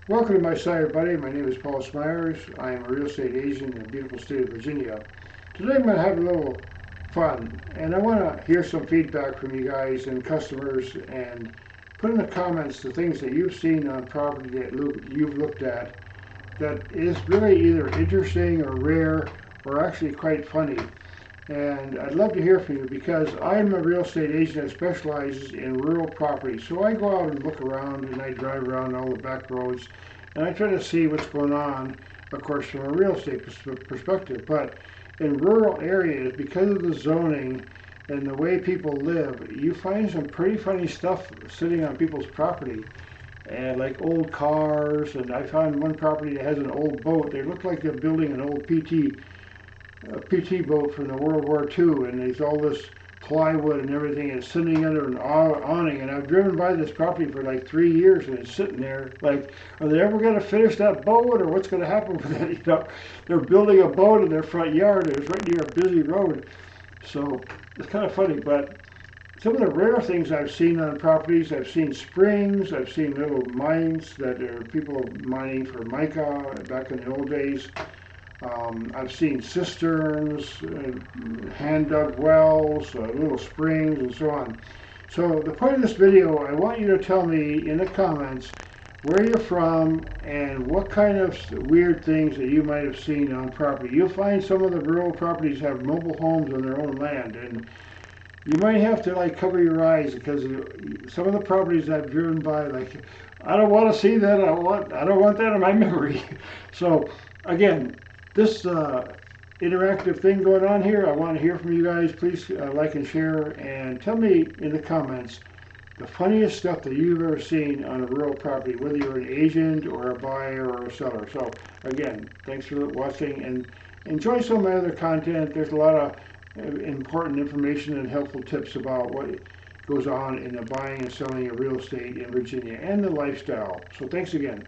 Welcome to my site, everybody. My name is Paul Smyers. I am a real estate agent in the beautiful state of Virginia. Today I'm going to have a little fun, and I want to hear some feedback from you guys and customers, and put in the comments the things that you've seen on property that you've looked at that is really either interesting or rare or actually quite funny. And I'd love to hear from you because I'm a real estate agent that specializes in rural property. So I go out and look around and I drive around all the back roads and I try to see what's going on, of course, from a real estate perspective. But in rural areas, because of the zoning and the way people live, you find some pretty funny stuff sitting on people's property. And like old cars, and I found one property that has an old boat. They look like they're building an old PT boat from the World War II, and there's all this plywood and everything, and it's sitting under an awning. And I've driven by this property for like 3 years, and it's sitting there like, are they ever going to finish that boat, or what's going to happen with it? They're building a boat in their front yard, and it's right near a busy road. So it's kind of funny, but some of the rare things I've seen on properties, I've seen springs, I've seen little mines that are people mining for mica back in the old days. I've seen cisterns, hand-dug wells, little springs, and so on. So the point of this video, I want you to tell me in the comments where you're from and what kind of weird things that you might have seen on property. You'll find some of the rural properties have mobile homes on their own land, and you might have to like cover your eyes because some of the properties I've driven by, like, I don't want to see that. I don't want that in my memory. So again, this interactive thing going on here, I want to hear from you guys. Please like and share, and tell me in the comments the funniest stuff that you've ever seen on a rural property, whether you're an agent or a buyer or a seller. So again, thanks for watching, and enjoy some of my other content. There's a lot of important information and helpful tips about what goes on in the buying and selling of real estate in Virginia and the lifestyle. So thanks again.